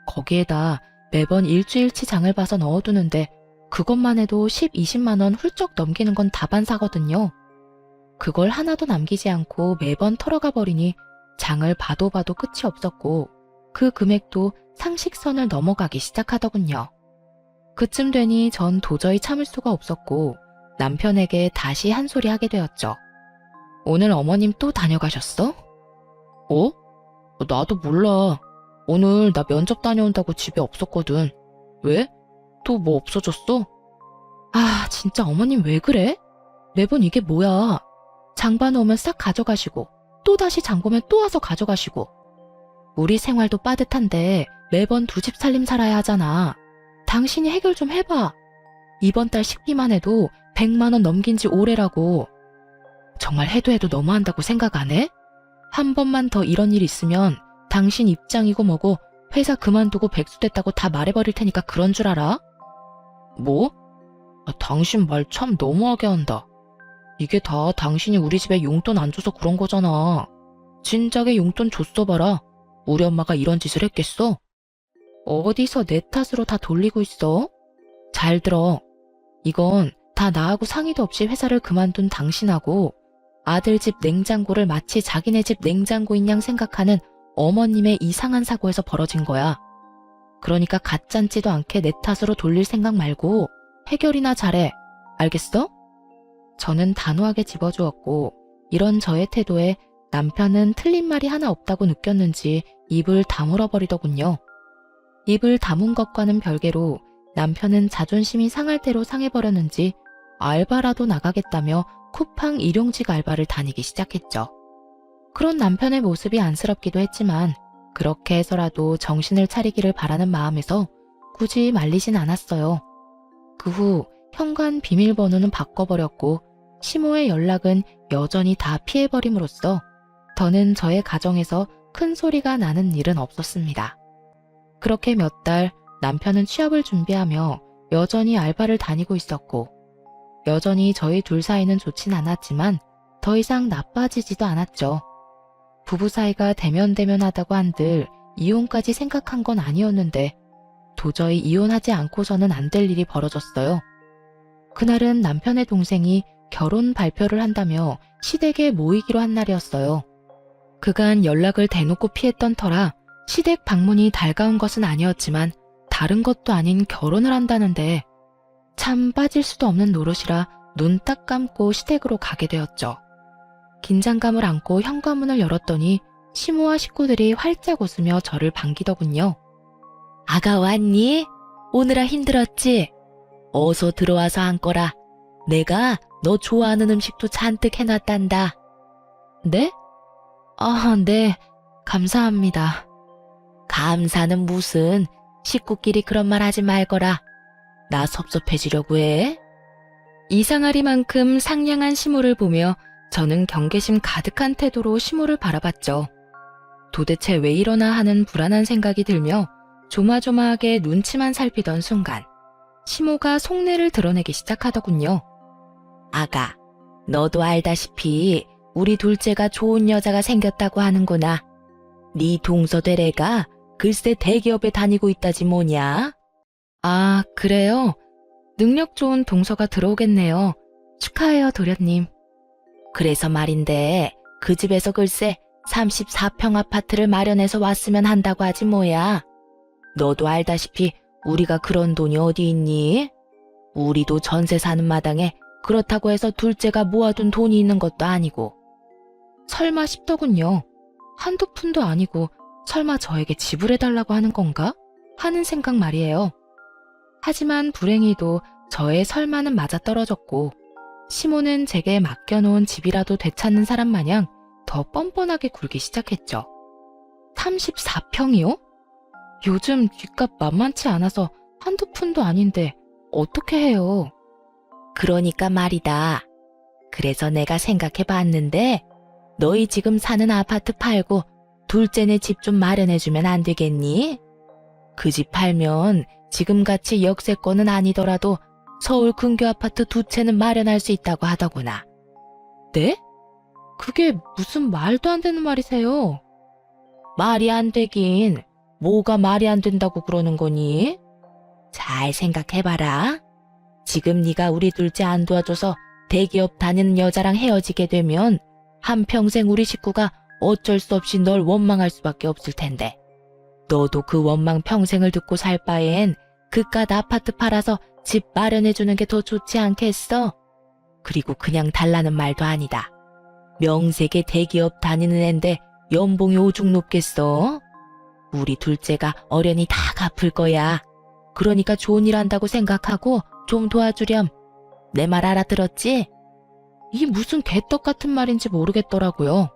거기에다 매번 일주일치 장을 봐서 넣어두는데 그것만 해도 10, 20만 원 훌쩍 넘기는 건 다반사거든요. 그걸 하나도 남기지 않고 매번 털어가 버리니 장을 봐도 봐도 끝이 없었고 그 금액도 상식선을 넘어가기 시작하더군요. 그쯤 되니 전 도저히 참을 수가 없었고 남편에게 다시 한 소리 하게 되었죠. 오늘 어머님 또 다녀가셨어? 어? 나도 몰라. 오늘 나 면접 다녀온다고 집에 없었거든. 왜? 또 뭐 없어졌어? 아, 진짜 어머님 왜 그래? 매번 이게 뭐야. 장 봐놓으면 싹 가져가시고 또 다시 장 보면 또 와서 가져가시고. 우리 생활도 빠듯한데 매번 두 집 살림 살아야 하잖아. 당신이 해결 좀 해봐. 이번 달 식비만 해도 100만 원 넘긴 지 오래라고. 정말 해도 해도 너무한다고 생각 안 해? 한 번만 더 이런 일 있으면 당신 입장이고 뭐고 회사 그만두고 백수 됐다고 다 말해버릴 테니까 그런 줄 알아? 뭐? 당신 말 참 너무하게 한다. 이게 다 당신이 우리 집에 용돈 안 줘서 그런 거잖아. 진작에 용돈 줬어 봐라. 우리 엄마가 이런 짓을 했겠어? 어디서 내 탓으로 다 돌리고 있어? 잘 들어. 이건 다 나하고 상의도 없이 회사를 그만둔 당신하고 아들 집 냉장고를 마치 자기네 집 냉장고인 양 생각하는 어머님의 이상한 사고에서 벌어진 거야. 그러니까 가짠지도 않게 내 탓으로 돌릴 생각 말고 해결이나 잘해. 알겠어? 저는 단호하게 집어주었고 이런 저의 태도에 남편은 틀린 말이 하나 없다고 느꼈는지 입을 다물어 버리더군요. 입을 다문 것과는 별개로 남편은 자존심이 상할 대로 상해버렸는지 알바라도 나가겠다며 쿠팡 일용직 알바를 다니기 시작했죠. 그런 남편의 모습이 안쓰럽기도 했지만 그렇게 해서라도 정신을 차리기를 바라는 마음에서 굳이 말리진 않았어요. 그 후 현관 비밀번호는 바꿔버렸고 시모의 연락은 여전히 다 피해버림으로써 더는 저의 가정에서 큰 소리가 나는 일은 없었습니다. 그렇게 몇 달 남편은 취업을 준비하며 여전히 알바를 다니고 있었고 여전히 저희 둘 사이는 좋진 않았지만 더 이상 나빠지지도 않았죠. 부부 사이가 대면대면하다고 한들 이혼까지 생각한 건 아니었는데 도저히 이혼하지 않고서는 안 될 일이 벌어졌어요. 그날은 남편의 동생이 결혼 발표를 한다며 시댁에 모이기로 한 날이었어요. 그간 연락을 대놓고 피했던 터라 시댁 방문이 달가운 것은 아니었지만 다른 것도 아닌 결혼을 한다는데 참 빠질 수도 없는 노릇이라 눈 딱 감고 시댁으로 가게 되었죠. 긴장감을 안고 현관문을 열었더니 시모와 식구들이 활짝 웃으며 저를 반기더군요. 아가 왔니? 오느라 힘들었지? 어서 들어와서 앉거라. 내가 너 좋아하는 음식도 잔뜩 해놨단다. 네? 아, 네. 감사합니다. 감사는 무슨, 식구끼리 그런 말 하지 말거라. 나 섭섭해지려고 해? 이상하리만큼 상냥한 시모를 보며 저는 경계심 가득한 태도로 시모를 바라봤죠. 도대체 왜 이러나 하는 불안한 생각이 들며 조마조마하게 눈치만 살피던 순간 시모가 속내를 드러내기 시작하더군요. 아가, 너도 알다시피 우리 둘째가 좋은 여자가 생겼다고 하는구나. 네 동서대래가 글쎄 대기업에 다니고 있다지 뭐냐? 아, 그래요? 능력 좋은 동서가 들어오겠네요. 축하해요, 도련님. 그래서 말인데 그 집에서 글쎄 34평 아파트를 마련해서 왔으면 한다고 하지 뭐야. 너도 알다시피 우리가 그런 돈이 어디 있니? 우리도 전세 사는 마당에 그렇다고 해서 둘째가 모아둔 돈이 있는 것도 아니고. 설마 싶더군요. 한두 푼도 아니고 설마 저에게 지불해달라고 하는 건가? 하는 생각 말이에요. 하지만 불행히도 저의 설마는 맞아떨어졌고 시모는 제게 맡겨놓은 집이라도 되찾는 사람 마냥 더 뻔뻔하게 굴기 시작했죠. 34평이요? 요즘 뒷값 만만치 않아서 한두 푼도 아닌데 어떻게 해요? 그러니까 말이다. 그래서 내가 생각해봤는데 너희 지금 사는 아파트 팔고 둘째네 집 좀 마련해주면 안 되겠니? 그 집 팔면 지금같이 역세권은 아니더라도 서울 근교 아파트 2채는 마련할 수 있다고 하더구나. 네? 그게 무슨 말도 안 되는 말이세요? 말이 안 되긴 뭐가 말이 안 된다고 그러는 거니? 잘 생각해봐라. 지금 네가 우리 둘째 안 도와줘서 대기업 다니는 여자랑 헤어지게 되면 한평생 우리 식구가 어쩔 수 없이 널 원망할 수밖에 없을 텐데. 너도 그 원망 평생을 듣고 살 바엔 그깟 아파트 팔아서 집 마련해주는 게 더 좋지 않겠어? 그리고 그냥 달라는 말도 아니다. 명색의 대기업 다니는 앤데 연봉이 오죽 높겠어? 우리 둘째가 어련히 다 갚을 거야. 그러니까 좋은 일 한다고 생각하고 좀 도와주렴. 내 말 알아들었지? 이 무슨 개떡 같은 말인지 모르겠더라고요.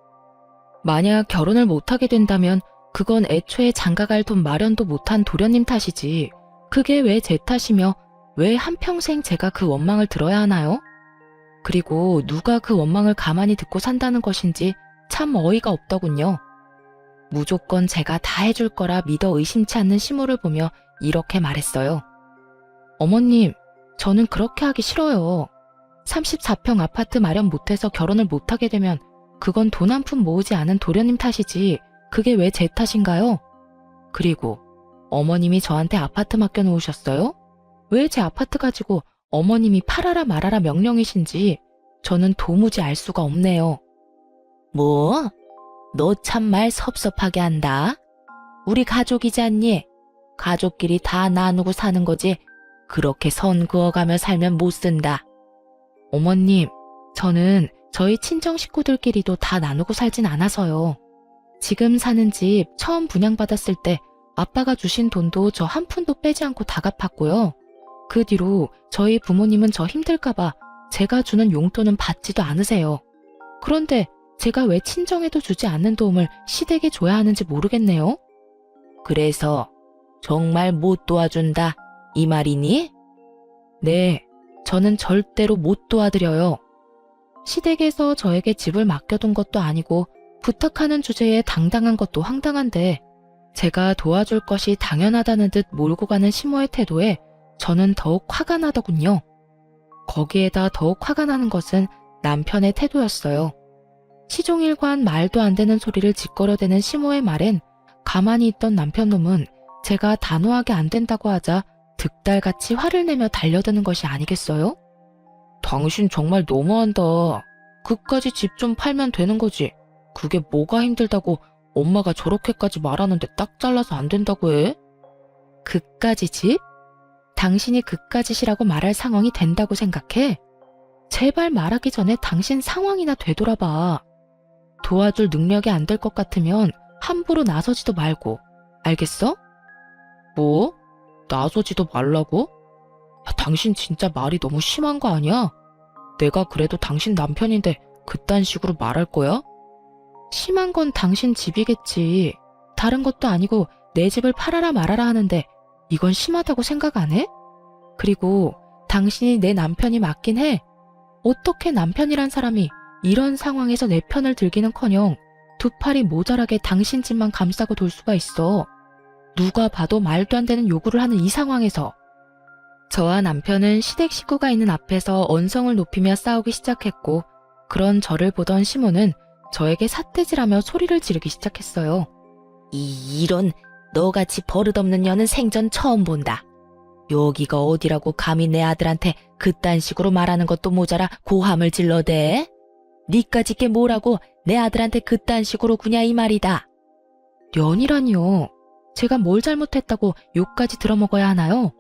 만약 결혼을 못하게 된다면 그건 애초에 장가갈 돈 마련도 못한 도련님 탓이지. 그게 왜 제 탓이며 왜 한평생 제가 그 원망을 들어야 하나요? 그리고 누가 그 원망을 가만히 듣고 산다는 것인지 참 어이가 없더군요. 무조건 제가 다 해줄 거라 믿어 의심치 않는 시모를 보며 이렇게 말했어요. 어머님, 저는 그렇게 하기 싫어요. 34평 아파트 마련 못해서 결혼을 못하게 되면 그건 돈 한 푼 모으지 않은 도련님 탓이지 그게 왜 제 탓인가요? 그리고 어머님이 저한테 아파트 맡겨놓으셨어요? 왜 제 아파트 가지고 어머님이 팔아라 말아라 명령이신지 저는 도무지 알 수가 없네요. 뭐? 너 참 말 섭섭하게 한다. 우리 가족이지 않니? 가족끼리 다 나누고 사는 거지 그렇게 선 그어가며 살면 못 쓴다. 어머님, 저는 저희 친정 식구들끼리도 다 나누고 살진 않아서요. 지금 사는 집 처음 분양받았을 때 아빠가 주신 돈도 저 한 푼도 빼지 않고 다 갚았고요. 그 뒤로 저희 부모님은 저 힘들까봐 제가 주는 용돈은 받지도 않으세요. 그런데 제가 왜 친정에도 주지 않는 도움을 시댁에 줘야 하는지 모르겠네요. 그래서 정말 못 도와준다 이 말이니? 네, 저는 절대로 못 도와드려요. 시댁에서 저에게 집을 맡겨둔 것도 아니고 부탁하는 주제에 당당한 것도 황당한데 제가 도와줄 것이 당연하다는 듯 몰고 가는 시모의 태도에 저는 더욱 화가 나더군요. 거기에다 더욱 화가 나는 것은 남편의 태도였어요. 시종일관 말도 안 되는 소리를 짓거려대는 시모의 말엔 가만히 있던 남편놈은 제가 단호하게 안 된다고 하자 득달같이 화를 내며 달려드는 것이 아니겠어요? 당신 정말 너무한다. 그까지 집 좀 팔면 되는 거지. 그게 뭐가 힘들다고 엄마가 저렇게까지 말하는데 딱 잘라서 안 된다고 해? 그까지 집? 당신이 그까짓이라고 말할 상황이 된다고 생각해? 제발 말하기 전에 당신 상황이나 되돌아봐. 도와줄 능력이 안 될 것 같으면 함부로 나서지도 말고. 알겠어? 뭐? 나서지도 말라고? 야, 당신 진짜 말이 너무 심한 거 아니야? 내가 그래도 당신 남편인데 그딴 식으로 말할 거야? 심한 건 당신 집이겠지. 다른 것도 아니고 내 집을 팔아라 말아라 하는데 이건 심하다고 생각 안 해? 그리고 당신이 내 남편이 맞긴 해. 어떻게 남편이란 사람이 이런 상황에서 내 편을 들기는커녕 두 팔이 모자라게 당신 집만 감싸고 돌 수가 있어. 누가 봐도 말도 안 되는 요구를 하는 이 상황에서. 저와 남편은 시댁 식구가 있는 앞에서 언성을 높이며 싸우기 시작했고, 그런 저를 보던 시모는 저에게 삿대질하며 소리를 지르기 시작했어요. 이런 너같이 버릇없는 년은 생전 처음 본다. 여기가 어디라고 감히 내 아들한테 그딴 식으로 말하는 것도 모자라 고함을 질러대? 니까짓 게 뭐라고 내 아들한테 그딴 식으로 구냐 이 말이다. 년이라니요. 제가 뭘 잘못했다고 욕까지 들어먹어야 하나요?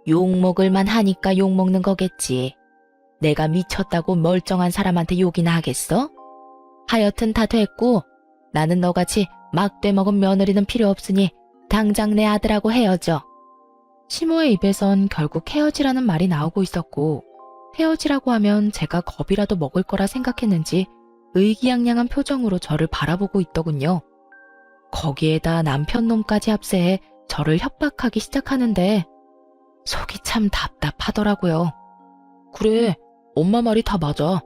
욕먹을만 하니까 욕먹는 거겠지. 내가 미쳤다고 멀쩡한 사람한테 욕이나 하겠어? 하여튼 다 됐고 나는 너같이 막대 먹은 며느리는 필요 없으니 당장 내 아들하고 헤어져. 시모의 입에선 결국 헤어지라는 말이 나오고 있었고, 헤어지라고 하면 제가 겁이라도 먹을 거라 생각했는지 의기양양한 표정으로 저를 바라보고 있더군요. 거기에다 남편 놈까지 합세해 저를 협박하기 시작하는데 속이 참 답답하더라고요. 그래, 엄마 말이 다 맞아.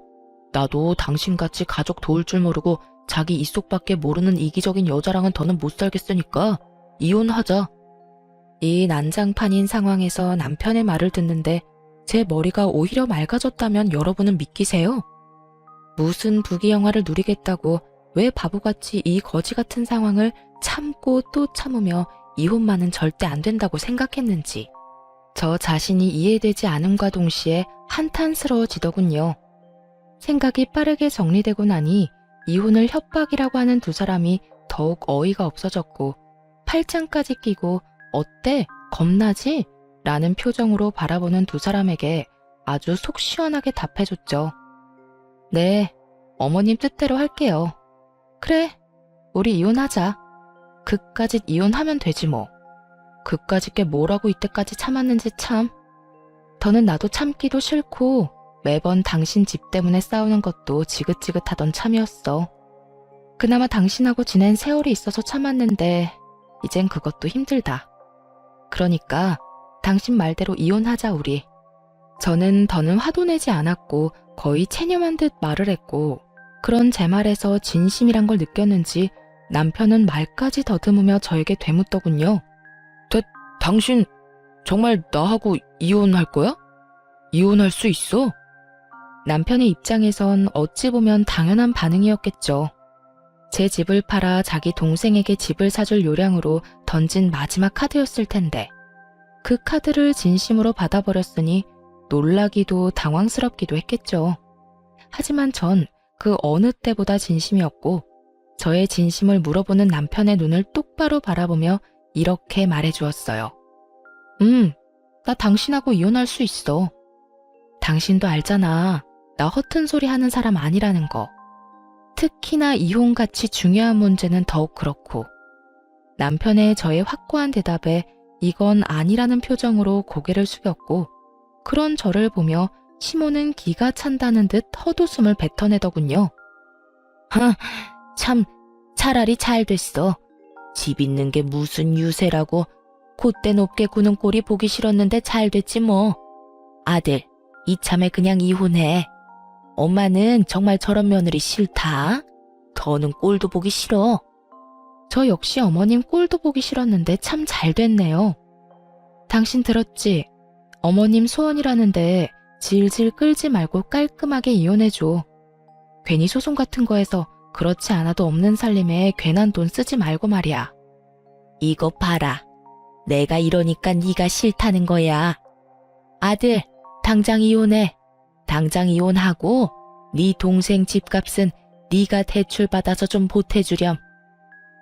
나도 당신같이 가족 도울 줄 모르고 자기 입속밖에 모르는 이기적인 여자랑은 더는 못 살겠으니까 이혼하자. 이 난장판인 상황에서 남편의 말을 듣는데 제 머리가 오히려 맑아졌다면 여러분은 믿기세요? 무슨 부귀 영화를 누리겠다고 왜 바보같이 이 거지 같은 상황을 참고 또 참으며 이혼만은 절대 안 된다고 생각했는지. 저 자신이 이해되지 않음과 동시에 한탄스러워지더군요. 생각이 빠르게 정리되고 나니 이혼을 협박이라고 하는 두 사람이 더욱 어이가 없어졌고, 팔짱까지 끼고 어때? 겁나지? 라는 표정으로 바라보는 두 사람에게 아주 속 시원하게 답해줬죠. 네, 어머님 뜻대로 할게요. 그래, 우리 이혼하자. 그까짓 이혼하면 되지 뭐. 그까짓 게 뭐라고 이때까지 참았는지 참. 더는 나도 참기도 싫고 매번 당신 집 때문에 싸우는 것도 지긋지긋하던 참이었어. 그나마 당신하고 지낸 세월이 있어서 참았는데 이젠 그것도 힘들다. 그러니까 당신 말대로 이혼하자 우리. 저는 더는 화도 내지 않았고 거의 체념한 듯 말을 했고, 그런 제 말에서 진심이란 걸 느꼈는지 남편은 말까지 더듬으며 저에게 되묻더군요. 당신 정말 나하고 이혼할 거야? 이혼할 수 있어? 남편의 입장에선 어찌 보면 당연한 반응이었겠죠. 제 집을 팔아 자기 동생에게 집을 사줄 요량으로 던진 마지막 카드였을 텐데, 그 카드를 진심으로 받아버렸으니 놀라기도 당황스럽기도 했겠죠. 하지만 전 그 어느 때보다 진심이었고, 저의 진심을 물어보는 남편의 눈을 똑바로 바라보며 이렇게 말해주었어요. 나 당신하고 이혼할 수 있어. 당신도 알잖아. 나 허튼 소리 하는 사람 아니라는 거. 특히나 이혼같이 중요한 문제는 더욱 그렇고. 남편의 저의 확고한 대답에 이건 아니라는 표정으로 고개를 숙였고, 그런 저를 보며 시모는 기가 찬다는 듯 헛웃음을 뱉어내더군요. 참 차라리 잘 됐어. 집 있는 게 무슨 유세라고. 콧대 높게 구는 꼴이 보기 싫었는데 잘 됐지 뭐. 아들, 이참에 그냥 이혼해. 엄마는 정말 저런 며느리 싫다. 더는 꼴도 보기 싫어. 저 역시 어머님 꼴도 보기 싫었는데 참 잘 됐네요. 당신 들었지? 어머님 소원이라는데 질질 끌지 말고 깔끔하게 이혼해줘. 괜히 소송 같은 거에서 그렇지 않아도 없는 살림에 괜한 돈 쓰지 말고 말이야. 이거 봐라. 내가 이러니까 네가 싫다는 거야. 아들, 당장 이혼해. 당장 이혼하고 네 동생 집값은 네가 대출받아서 좀 보태주렴.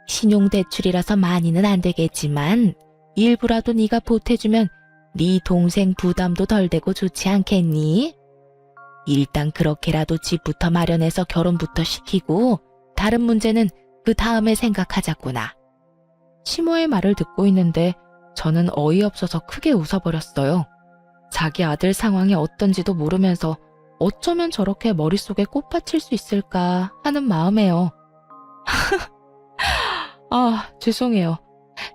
신용대출이라서 많이는 안 되겠지만 일부라도 네가 보태주면 네 동생 부담도 덜 되고 좋지 않겠니? 일단 그렇게라도 집부터 마련해서 결혼부터 시키고 다른 문제는 그 다음에 생각하자꾸나. 시모의 말을 듣고 있는데 저는 어이없어서 크게 웃어버렸어요. 자기 아들 상황이 어떤지도 모르면서 어쩌면 저렇게 머릿속에 꽃받칠 수 있을까 하는 마음에요. 죄송해요.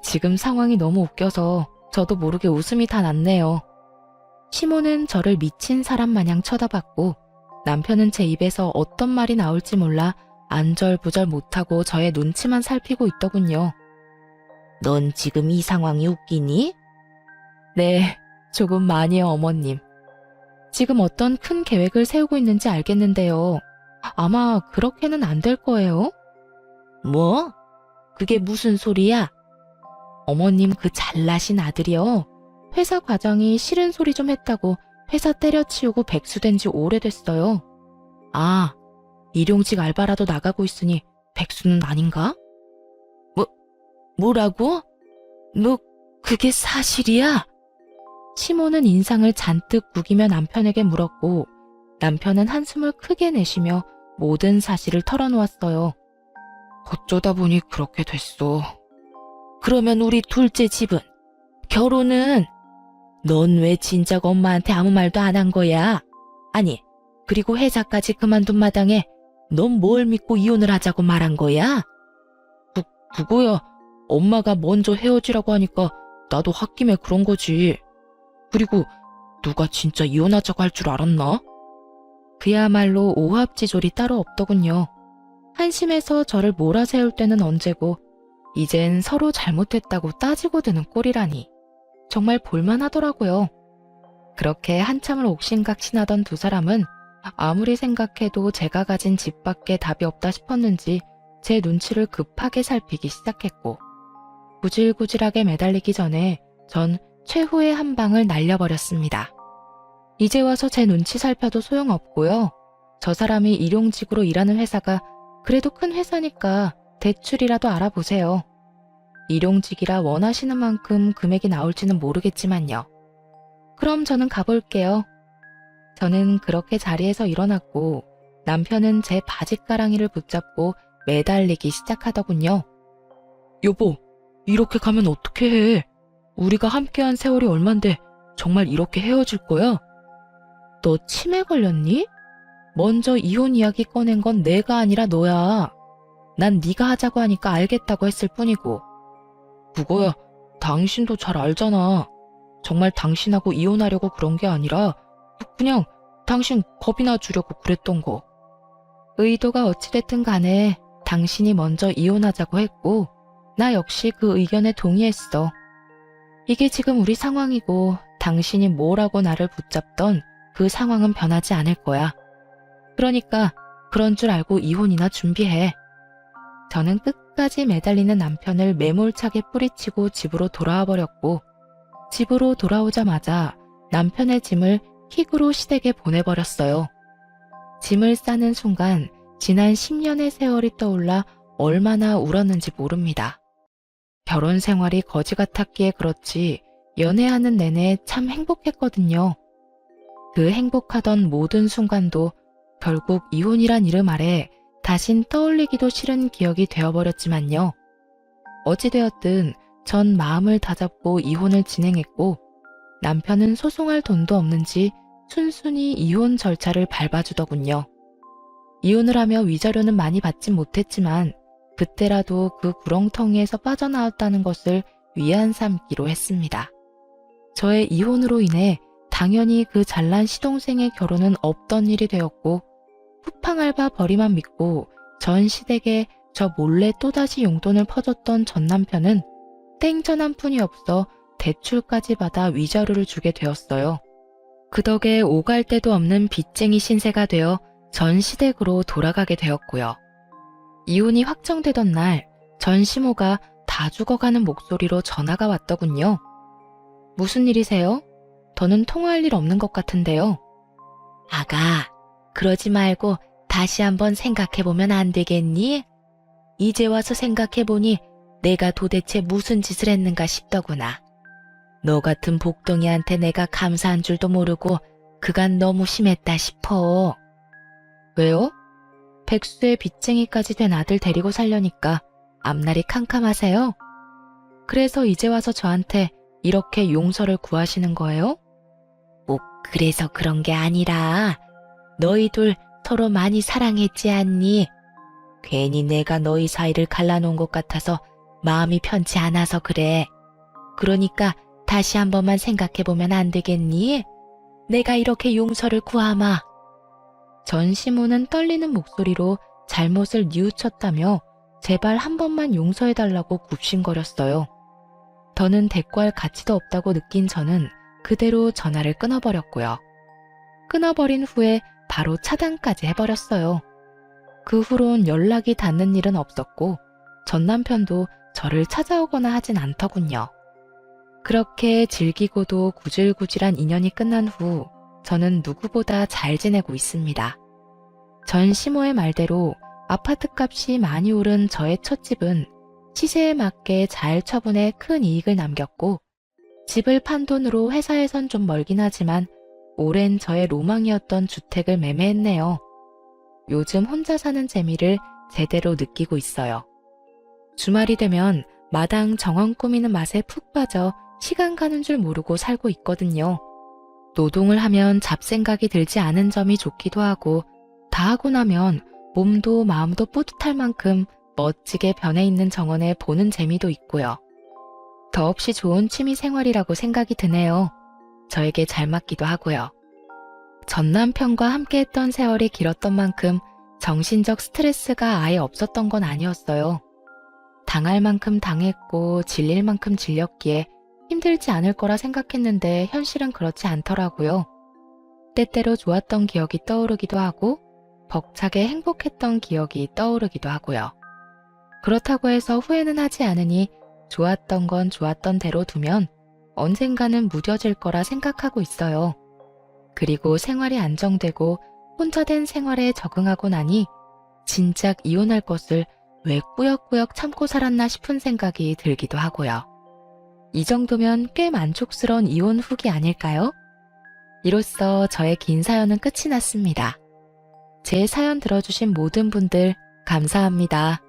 지금 상황이 너무 웃겨서 저도 모르게 웃음이 다 났네요. 시모는 저를 미친 사람 마냥 쳐다봤고 남편은 제 입에서 어떤 말이 나올지 몰라 안절부절 못하고 저의 눈치만 살피고 있더군요. 넌 지금 이 상황이 웃기니? 네, 조금 많이요, 어머님. 지금 어떤 큰 계획을 세우고 있는지 알겠는데요. 아마 그렇게는 안 될 거예요. 뭐? 그게 무슨 소리야? 어머님 그 잘나신 아들이요. 회사 과장이 싫은 소리 좀 했다고 회사 때려치우고 백수된 지 오래됐어요. 아, 일용직 알바라도 나가고 있으니 백수는 아닌가? 뭐라고? 너 그게 사실이야? 시모는 인상을 잔뜩 구기며 남편에게 물었고 남편은 한숨을 크게 내쉬며 모든 사실을 털어놓았어요. 어쩌다 보니 그렇게 됐어. 그러면 우리 둘째 집은? 결혼은? 넌 왜 진작 엄마한테 아무 말도 안 한 거야? 아니, 그리고 회사까지 그만둔 마당에 넌 뭘 믿고 이혼을 하자고 말한 거야? 그거야. 엄마가 먼저 헤어지라고 하니까 나도 홧김에 그런 거지. 그리고 누가 진짜 이혼하자고 할 줄 알았나? 그야말로 오합지졸이 따로 없더군요. 한심해서 저를 몰아세울 때는 언제고 이젠 서로 잘못했다고 따지고 드는 꼴이라니 정말 볼만하더라고요. 그렇게 한참을 옥신각신하던 두 사람은 아무리 생각해도 제가 가진 집밖에 답이 없다 싶었는지 제 눈치를 급하게 살피기 시작했고 구질구질하게 매달리기 전에 전 최후의 한 방을 날려버렸습니다. 이제 와서 제 눈치 살펴도 소용없고요. 저 사람이 일용직으로 일하는 회사가 그래도 큰 회사니까 대출이라도 알아보세요. 일용직이라 원하시는 만큼 금액이 나올지는 모르겠지만요. 그럼 저는 가볼게요. 저는 그렇게 자리에서 일어났고 남편은 제 바짓가랑이를 붙잡고 매달리기 시작하더군요. 여보, 이렇게 가면 어떻게 해? 우리가 함께한 세월이 얼만데 정말 이렇게 헤어질 거야? 너 치매 걸렸니? 먼저 이혼 이야기 꺼낸 건 내가 아니라 너야. 난 네가 하자고 하니까 알겠다고 했을 뿐이고. 그거야 당신도 잘 알잖아. 정말 당신하고 이혼하려고 그런 게 아니라 그냥 당신 겁이나 주려고 그랬던 거. 의도가 어찌됐든 간에 당신이 먼저 이혼하자고 했고 나 역시 그 의견에 동의했어. 이게 지금 우리 상황이고 당신이 뭐라고 나를 붙잡던 그 상황은 변하지 않을 거야. 그러니까 그런 줄 알고 이혼이나 준비해. 저는 끝까지 매달리는 남편을 매몰차게 뿌리치고 집으로 돌아와 버렸고 집으로 돌아오자마자 남편의 짐을 킥으로 시댁에 보내버렸어요. 짐을 싸는 순간 지난 10년의 세월이 떠올라 얼마나 울었는지 모릅니다. 결혼 생활이 거지 같았기에 그렇지 연애하는 내내 참 행복했거든요. 그 행복하던 모든 순간도 결국 이혼이란 이름 아래 다신 떠올리기도 싫은 기억이 되어버렸지만요. 어찌되었든 전 마음을 다잡고 이혼을 진행했고 남편은 소송할 돈도 없는지 순순히 이혼 절차를 밟아주더군요. 이혼을 하며 위자료는 많이 받진 못했지만 그때라도 그 구렁텅이에서 빠져나왔다는 것을 위안 삼기로 했습니다. 저의 이혼으로 인해 당연히 그 잘난 시동생의 결혼은 없던 일이 되었고 쿠팡알바 벌이만 믿고 전 시댁에 저 몰래 또다시 용돈을 퍼줬던 전 남편은 땡전 한 푼이 없어 대출까지 받아 위자료를 주게 되었어요. 그 덕에 오갈 데도 없는 빚쟁이 신세가 되어 전 시댁으로 돌아가게 되었고요. 이혼이 확정되던 날 전 시모가 다 죽어가는 목소리로 전화가 왔더군요. 무슨 일이세요? 더는 통화할 일 없는 것 같은데요. 아가, 그러지 말고 다시 한번 생각해보면 안 되겠니? 이제 와서 생각해보니 내가 도대체 무슨 짓을 했는가 싶더구나. 너 같은 복덩이한테 내가 감사한 줄도 모르고 그간 너무 심했다 싶어. 왜요? 백수의 빚쟁이까지 된 아들 데리고 살려니까 앞날이 캄캄하세요? 그래서 이제 와서 저한테 이렇게 용서를 구하시는 거예요? 뭐 그래서 그런 게 아니라 너희 둘 서로 많이 사랑했지 않니? 괜히 내가 너희 사이를 갈라놓은 것 같아서 마음이 편치 않아서 그래. 그러니까 다시 한 번만 생각해보면 안 되겠니? 내가 이렇게 용서를 구하마. 전 시모는 떨리는 목소리로 잘못을 뉘우쳤다며 제발 한 번만 용서해달라고 굽신거렸어요. 더는 대꾸할 가치도 없다고 느낀 저는 그대로 전화를 끊어버렸고요. 끊어버린 후에 바로 차단까지 해버렸어요. 그 후론 연락이 닿는 일은 없었고 전 남편도 저를 찾아오거나 하진 않더군요. 그렇게 질기고도 구질구질한 인연이 끝난 후 저는 누구보다 잘 지내고 있습니다. 전 시모의 말대로 아파트 값이 많이 오른 저의 첫 집은 시세에 맞게 잘 처분해 큰 이익을 남겼고 집을 판 돈으로 회사에선 좀 멀긴 하지만 오랜 저의 로망이었던 주택을 매매했네요. 요즘 혼자 사는 재미를 제대로 느끼고 있어요. 주말이 되면 마당 정원 꾸미는 맛에 푹 빠져 시간 가는 줄 모르고 살고 있거든요. 노동을 하면 잡생각이 들지 않은 점이 좋기도 하고 다 하고 나면 몸도 마음도 뿌듯할 만큼 멋지게 변해 있는 정원을 보는 재미도 있고요. 더없이 좋은 취미 생활이라고 생각이 드네요. 저에게 잘 맞기도 하고요. 전 남편과 함께 했던 세월이 길었던 만큼 정신적 스트레스가 아예 없었던 건 아니었어요. 당할 만큼 당했고 질릴 만큼 질렸기에 힘들지 않을 거라 생각했는데 현실은 그렇지 않더라고요. 때때로 좋았던 기억이 떠오르기도 하고 벅차게 행복했던 기억이 떠오르기도 하고요. 그렇다고 해서 후회는 하지 않으니 좋았던 건 좋았던 대로 두면 언젠가는 무뎌질 거라 생각하고 있어요. 그리고 생활이 안정되고 혼자 된 생활에 적응하고 나니 진작 이혼할 것을 왜 꾸역꾸역 참고 살았나 싶은 생각이 들기도 하고요. 이 정도면 꽤 만족스러운 이혼 후기 아닐까요? 이로써 저의 긴 사연은 끝이 났습니다. 제 사연 들어주신 모든 분들 감사합니다.